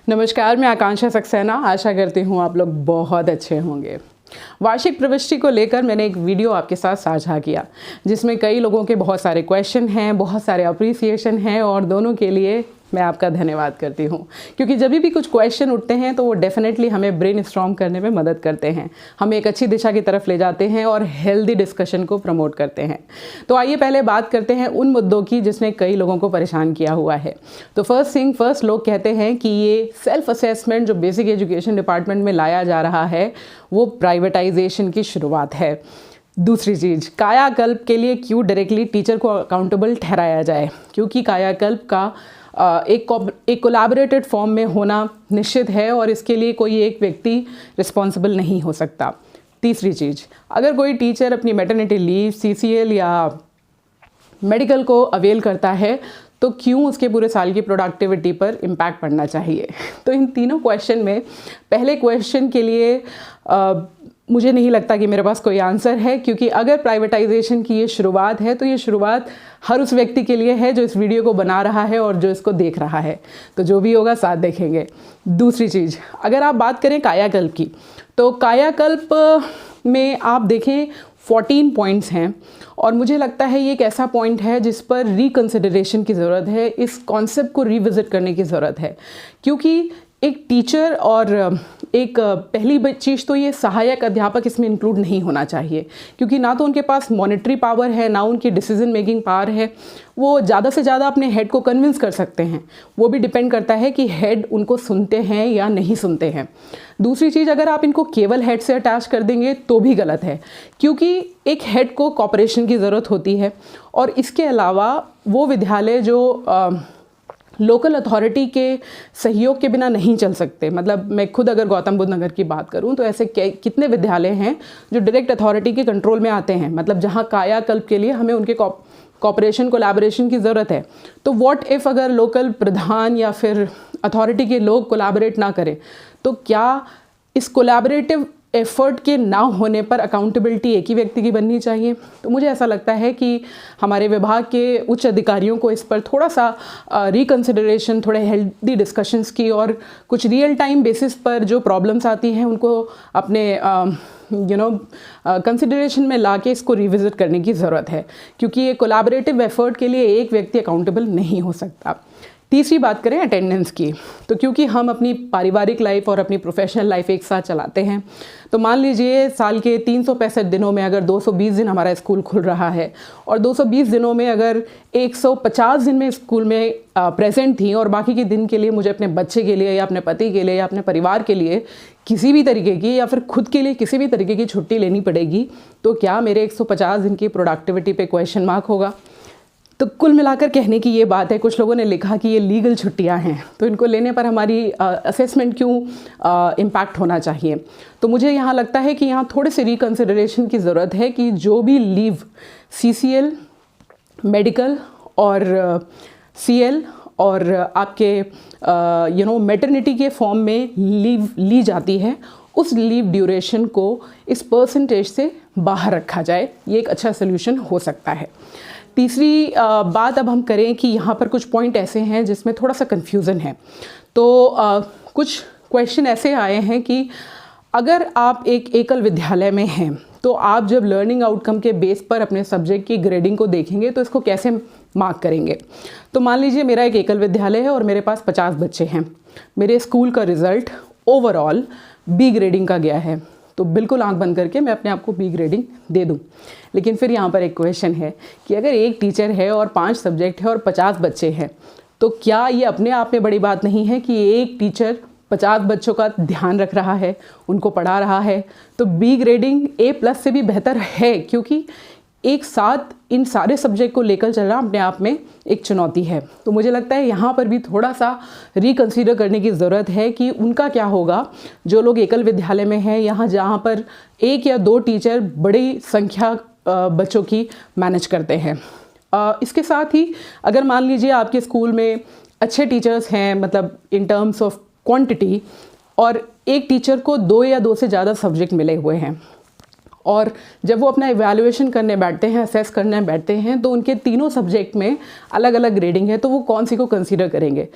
नमस्कार, मैं आकांक्षा सक्सेना। आशा करती हूँ आप लोग बहुत अच्छे होंगे। वार्षिक प्रविष्टि को लेकर मैंने एक वीडियो आपके साथ साझा किया जिसमें कई लोगों के बहुत सारे क्वेश्चन हैं, बहुत सारे अप्रिसिएशन हैं और दोनों के लिए मैं आपका धन्यवाद करती हूँ, क्योंकि जब भी कुछ क्वेश्चन उठते हैं तो वो डेफिनेटली हमें ब्रेन स्टॉर्म करने में मदद करते हैं, हमें एक अच्छी दिशा की तरफ ले जाते हैं और हेल्दी डिस्कशन को प्रमोट करते हैं। तो आइए पहले बात करते हैं उन मुद्दों की जिसने कई लोगों को परेशान किया हुआ है। तो फर्स्ट लोग कहते हैं कि ये सेल्फ असेसमेंट जो बेसिक एजुकेशन डिपार्टमेंट में लाया जा रहा है वो प्राइवेटाइजेशन की शुरुआत है। दूसरी चीज़, कायाकल्प के लिए क्यों डायरेक्टली टीचर को अकाउंटेबल ठहराया जाए, क्योंकि कायाकल्प का एक कोलैबोरेटेड फॉर्म में होना निश्चित है और इसके लिए कोई एक व्यक्ति रिस्पॉन्सिबल नहीं हो सकता। तीसरी चीज़, अगर कोई टीचर अपनी मैटरनिटी लीव, CCL या मेडिकल को अवेल करता है तो क्यों उसके पूरे साल की प्रोडक्टिविटी पर इम्पैक्ट पड़ना चाहिए। तो इन तीनों क्वेश्चन में पहले क्वेश्चन के लिए मुझे नहीं लगता कि मेरे पास कोई आंसर है, क्योंकि अगर प्राइवेटाइजेशन की ये शुरुआत है तो ये शुरुआत हर उस व्यक्ति के लिए है जो इस वीडियो को बना रहा है और जो इसको देख रहा है। तो जो भी होगा साथ देखेंगे। दूसरी चीज़, अगर आप बात करें कायाकल्प की, तो कायाकल्प में आप देखें 14 पॉइंट्स हैं और मुझे लगता है ये एक ऐसा पॉइंट है जिस पर रिकन्सिडरेशन की ज़रूरत है, इस कॉन्सेप्ट को रिविज़िट करने की ज़रूरत है। क्योंकि एक टीचर और एक पहली चीज़ तो ये सहायक अध्यापक इसमें इंक्लूड नहीं होना चाहिए, क्योंकि ना तो उनके पास मॉनिटरी पावर है, ना उनकी डिसीजन मेकिंग पावर है। वो ज़्यादा से ज़्यादा अपने हेड को कन्विंस कर सकते हैं, वो भी डिपेंड करता है कि हेड उनको सुनते हैं या नहीं सुनते हैं। दूसरी चीज़, अगर आप इनको केवल हेड से अटैच कर देंगे तो भी गलत है, क्योंकि एक हेड को कॉपरेशन की ज़रूरत होती है और इसके अलावा वो विद्यालय जो लोकल अथॉरिटी के सहयोग के बिना नहीं चल सकते। मतलब मैं खुद अगर गौतम बुद्ध नगर की बात करूं तो ऐसे कितने विद्यालय हैं जो डायरेक्ट अथॉरिटी के कंट्रोल में आते हैं, मतलब जहां कायाकल्प के लिए हमें उनके कॉपरेशन कोलैबोरेशन की ज़रूरत है। तो व्हाट इफ़ अगर लोकल प्रधान या फिर अथॉरिटी के लोग कोलैबोरेट ना करें, तो क्या इस कोलैबोरेटिव एफर्ट के ना होने पर अकाउंटेबिलिटी एक ही व्यक्ति की बननी चाहिए? तो मुझे ऐसा लगता है कि हमारे विभाग के उच्च अधिकारियों को इस पर थोड़ा सा रिकन्सिडरेशन, थोड़े हेल्दी डिस्कशंस की और कुछ रियल टाइम बेसिस पर जो प्रॉब्लम्स आती हैं उनको अपने कंसिडरेशन में ला के इसको रिविज़िट करने की ज़रूरत है, क्योंकि ये कोलैबोरेटिव एफर्ट के लिए एक व्यक्ति अकाउंटेबल नहीं हो सकता। तीसरी बात करें अटेंडेंस की, तो क्योंकि हम अपनी पारिवारिक लाइफ और अपनी प्रोफेशनल लाइफ एक साथ चलाते हैं, तो मान लीजिए साल के 365 दिनों में अगर 220 दिन हमारा स्कूल खुल रहा है और 220 दिनों में अगर 150 दिन में स्कूल में प्रेजेंट थी और बाकी के दिन के लिए मुझे अपने बच्चे के लिए या अपने पति के लिए या अपने परिवार के लिए किसी भी तरीके की या फिर खुद के लिए किसी भी तरीके की छुट्टी लेनी पड़ेगी, तो क्या मेरे 150 दिन की प्रोडक्टिविटी पे क्वेश्चन मार्क होगा? तो कुल मिलाकर कहने की ये बात है, कुछ लोगों ने लिखा कि ये लीगल छुट्टियां हैं तो इनको लेने पर हमारी असेसमेंट क्यों इम्पैक्ट होना चाहिए। तो मुझे यहाँ लगता है कि यहाँ थोड़े से रिकन्सिडरेशन की ज़रूरत है कि जो भी लीव CCL, मेडिकल और CL और आपके मैटरनिटी के फॉर्म में लीव ली जाती है, उस लीव ड्यूरेशन को इस परसेंटेज से बाहर रखा जाए। ये एक अच्छा सोल्यूशन हो सकता है। तीसरी बात अब हम करें कि यहाँ पर कुछ पॉइंट ऐसे हैं जिसमें थोड़ा सा कन्फ्यूज़न है। तो कुछ क्वेश्चन ऐसे आए हैं कि अगर आप एक एकल विद्यालय में हैं तो आप जब लर्निंग आउटकम के बेस पर अपने सब्जेक्ट की ग्रेडिंग को देखेंगे तो इसको कैसे मार्क करेंगे। तो मान लीजिए मेरा एक एकल विद्यालय है और मेरे पास 50 बच्चे हैं, मेरे स्कूल का रिज़ल्ट ओवरऑल B ग्रेडिंग का गया है, तो बिल्कुल आंख बंद करके मैं अपने आप को B ग्रेडिंग दे दूं। लेकिन फिर यहाँ पर एक क्वेश्चन है कि अगर एक टीचर है और 5 सब्जेक्ट है और 50 बच्चे हैं, तो क्या ये अपने आप में बड़ी बात नहीं है कि एक टीचर 50 बच्चों का ध्यान रख रहा है, उनको पढ़ा रहा है? तो B ग्रेडिंग A+ से भी बेहतर है, क्योंकि एक साथ इन सारे सब्जेक्ट को लेकर चलना अपने आप में एक चुनौती है। तो मुझे लगता है यहाँ पर भी थोड़ा सा रिकन्सिडर करने की ज़रूरत है कि उनका क्या होगा जो लोग एकल विद्यालय में हैं, यहाँ जहाँ पर 1 या 2 टीचर बड़ी संख्या बच्चों की मैनेज करते हैं। इसके साथ ही अगर मान लीजिए आपके स्कूल में अच्छे टीचर्स हैं, मतलब इन टर्म्स ऑफ क्वांटिटी, और एक टीचर को 2 या 2 से ज़्यादा सब्जेक्ट मिले हुए हैं और जब वो अपना इवैल्यूएशन करने बैठते हैं, असेस करने बैठते हैं, तो उनके तीनों सब्जेक्ट में अलग अलग ग्रेडिंग है, तो वो कौन सी को कंसीडर करेंगे।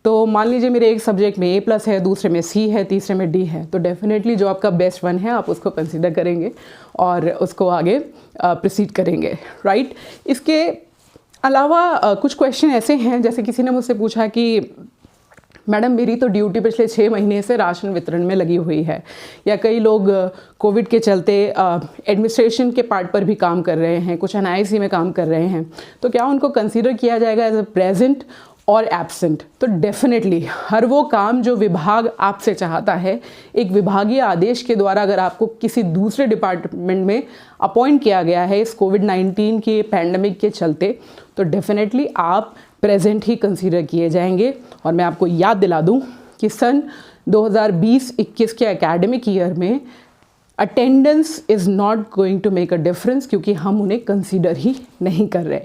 तो मान लीजिए मेरे एक सब्जेक्ट में A+ है, दूसरे में C है, तीसरे में D है, तो डेफिनेटली जो आपका बेस्ट वन है आप उसको कंसीडर करेंगे और उसको आगे प्रोसीड करेंगे, राइट। इसके अलावा कुछ क्वेश्चन ऐसे हैं, जैसे किसी ने मुझसे पूछा कि मैडम मेरी तो ड्यूटी पिछले 6 महीने से राशन वितरण में लगी हुई है, या कई लोग कोविड के चलते एडमिनिस्ट्रेशन के पार्ट पर भी काम कर रहे हैं, कुछ NIC में काम कर रहे हैं, तो क्या उनको कंसीडर किया जाएगा एज अ प्रेजेंट और एब्सेंट। तो डेफिनेटली हर वो काम जो विभाग आपसे चाहता है, एक विभागीय आदेश के द्वारा अगर आपको किसी दूसरे डिपार्टमेंट में अपॉइंट किया गया है इस कोविड-19 के पैंडमिक के चलते, तो डेफिनेटली आप प्रेजेंट ही कंसीडर किए जाएंगे। और मैं आपको याद दिला दूं कि सन 2020-21 के एकेडमिक ईयर में attendance is not going to make a difference, क्योंकि हम उन्हें कंसीडर ही नहीं कर रहे।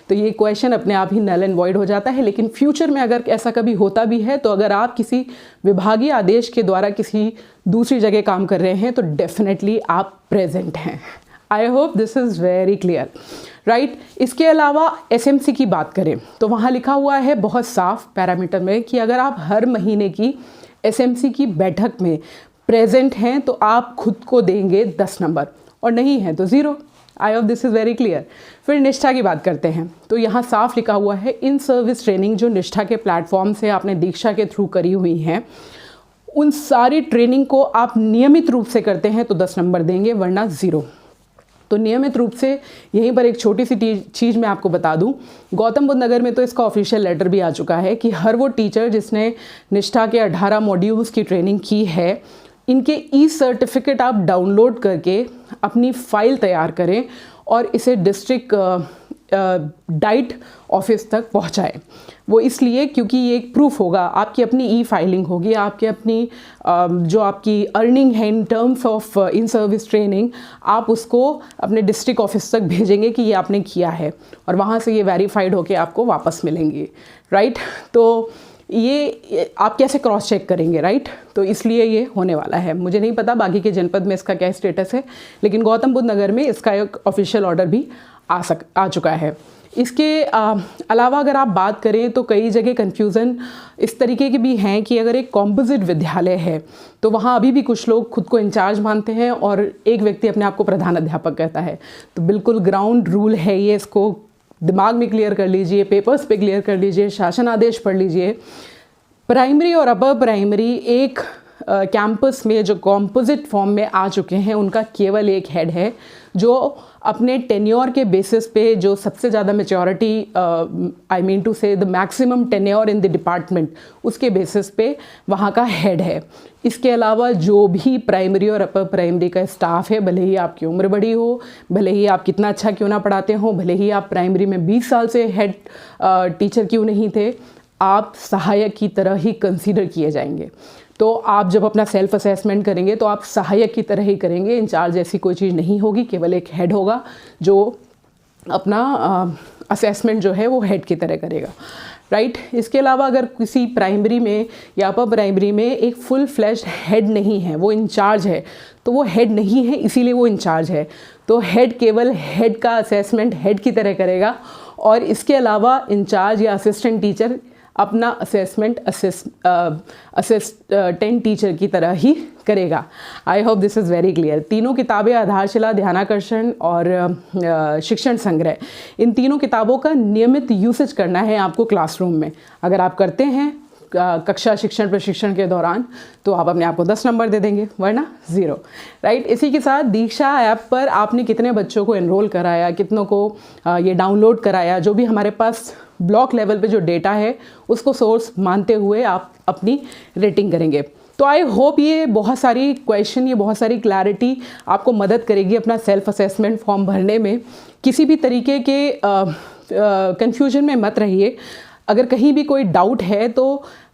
तो ये क्वेश्चन अपने आप ही नल एंड वॉइड हो जाता है। लेकिन फ्यूचर में अगर ऐसा कभी होता भी है, तो अगर आप किसी विभागीय आदेश के द्वारा किसी दूसरी जगह काम कर रहे हैं, तो डेफिनेटली आप प्रेजेंट हैं। I hope this is very clear, right. इसके अलावा SMC की बात करें तो वहाँ लिखा हुआ है बहुत साफ पैरामीटर में कि अगर आप हर महीने की SMC की बैठक में प्रेजेंट हैं तो आप खुद को देंगे 10 नंबर, और नहीं है तो 0। I hope this is very clear. फिर निष्ठा की बात करते हैं तो यहाँ साफ लिखा हुआ है इन सर्विस ट्रेनिंग जो निष्ठा के प्लेटफॉर्म से आपने दीक्षा के थ्रू करी हुई हैं, उन सारी ट्रेनिंग को आप नियमित रूप से करते हैं तो 10 नंबर देंगे, वरना 0। तो नियमित रूप से यहीं पर एक छोटी सी चीज़ मैं आपको बता दूं, गौतम बुद्ध नगर में तो इसका ऑफिशियल लेटर भी आ चुका है कि हर वो टीचर जिसने निष्ठा के 18 मॉड्यूल्स की ट्रेनिंग की है, इनके सर्टिफिकेट आप डाउनलोड करके अपनी फ़ाइल तैयार करें और इसे डिस्ट्रिक्ट डाइट ऑफिस तक पहुंचाएं। वो इसलिए क्योंकि ये एक प्रूफ होगा, आपकी अपनी फाइलिंग होगी, आपकी अपनी जो आपकी अर्निंग है in terms of in service training, आप उसको अपने डिस्ट्रिक्ट ऑफिस तक भेजेंगे कि ये आपने किया है, और वहाँ से ये वेरीफाइड होके आपको वापस मिलेंगी, राइट। तो ये आप कैसे क्रॉस चेक करेंगे, राइट। तो इसलिए ये होने वाला है। मुझे नहीं पता बाकी के जनपद में इसका क्या स्टेटस है, लेकिन गौतम बुद्ध नगर में इसका एक ऑफिशियल ऑर्डर भी आ चुका है। इसके अलावा अगर आप बात करें तो कई जगह कन्फ्यूज़न इस तरीके के भी हैं कि अगर एक कॉम्पोजिट विद्यालय है तो वहाँ अभी भी कुछ लोग खुद को इंचार्ज मानते हैं और एक व्यक्ति अपने आप को प्रधान अध्यापक कहता है। तो बिल्कुल ग्राउंड रूल है ये, इसको दिमाग में क्लियर कर लीजिए, पेपर्स पे क्लियर कर लीजिए, शासन आदेश पढ़ लीजिए। प्राइमरी और अपर प्राइमरी एक कैंपस में जो कॉम्पोजिट फॉर्म में आ चुके हैं, उनका केवल एक हेड है जो अपने टेन्योर के बेसिस पे जो सबसे ज़्यादा मेच्योरिटी, आई मीन टू से the maximum tenure in the department, उसके बेसिस पे वहाँ का हेड है। इसके अलावा जो भी प्राइमरी और अपर प्राइमरी का स्टाफ है, भले ही आपकी उम्र बड़ी हो, भले ही आप कितना अच्छा क्यों ना पढ़ाते हो, भले ही आप प्राइमरी में 20 साल से हेड टीचर क्यों नहीं थे, आप सहायक की तरह ही कंसीडर किए जाएंगे। तो आप जब अपना सेल्फ असेसमेंट करेंगे तो आप सहायक की तरह ही करेंगे, इंचार्ज ऐसी कोई चीज़ नहीं होगी, केवल एक हेड होगा जो अपना असेसमेंट जो है वो हेड की तरह करेगा, राइट। इसके अलावा अगर किसी प्राइमरी में या अपर प्राइमरी में एक फुल फ्लैश्ड हेड नहीं है, वो इंचार्ज है, तो वो हेड नहीं है इसीलिए वो इंचार्ज है। तो हेड केवल हेड का असेसमेंट हेड की तरह करेगा, और इसके अलावा इंचार्ज या असिस्टेंट टीचर अपना असेसमेंट असिस्टेंट टीचर की तरह ही करेगा। I hope this is very clear. तीनों किताबें आधारशिला, ध्यानाकर्षण और शिक्षण संग्रह, इन तीनों किताबों का नियमित यूसेज करना है आपको क्लासरूम में। अगर आप करते हैं कक्षा शिक्षण प्रशिक्षण के दौरान तो आप अपने आप को 10 नंबर दे देंगे, वरना 0, राइट। इसी के साथ दीक्षा ऐप पर आपने कितने बच्चों को एनरोल कराया, कितनों को ये डाउनलोड कराया, जो भी हमारे पास ब्लॉक लेवल पे जो डेटा है उसको सोर्स मानते हुए आप अपनी रेटिंग करेंगे। तो आई होप ये बहुत सारी क्वेश्चन, ये बहुत सारी क्लैरिटी आपको मदद करेगी अपना सेल्फ असेसमेंट फॉर्म भरने में। किसी भी तरीके के कन्फ्यूजन में मत रहिए। अगर कहीं भी कोई डाउट है तो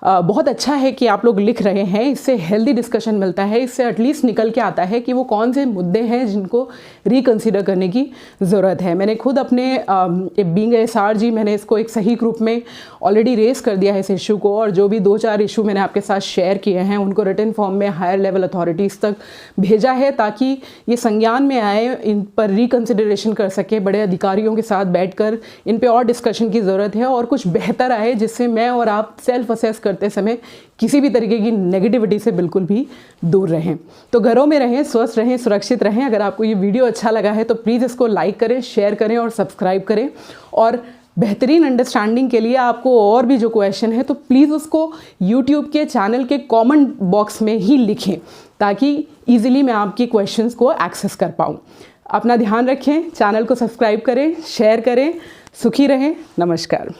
बहुत अच्छा है कि आप लोग लिख रहे हैं, इससे हेल्दी डिस्कशन मिलता है, इससे एटलीस्ट निकल के आता है कि वो कौन से मुद्दे हैं जिनको रिकंसिडर करने की ज़रूरत है। मैंने खुद अपने बीइंग SR जी, मैंने इसको एक सही ग्रुप में ऑलरेडी रेस कर दिया है इस इशू को, और जो भी 2-4 इशू मैंने आपके साथ शेयर किए हैं उनको रिटन फॉर्म में हायर लेवल अथॉरिटीज़ तक भेजा है, ताकि ये संज्ञान में आए, इन पर रिकंसिडरेशन कर सके, बड़े अधिकारियों के साथ बैठकर इन पे और डिस्कशन की ज़रूरत है और कुछ बेहतर आए, जिससे मैं और आप सेल्फ असेस करते समय किसी भी तरीके की नेगेटिविटी से बिल्कुल भी दूर रहें। तो घरों में रहें, स्वस्थ रहें, सुरक्षित रहें। अगर आपको ये वीडियो अच्छा लगा है तो प्लीज़ इसको लाइक करें, शेयर करें और सब्सक्राइब करें। और बेहतरीन अंडरस्टैंडिंग के लिए आपको और भी जो क्वेश्चन है तो प्लीज़ उसको यूट्यूब के चैनल के कमेंट बॉक्स में ही लिखें, ताकि ईजिली मैं आपकी क्वेश्चंस को एक्सेस कर पाऊँ। अपना ध्यान रखें, चैनल को सब्सक्राइब करें, शेयर करें, सुखी रहें। नमस्कार।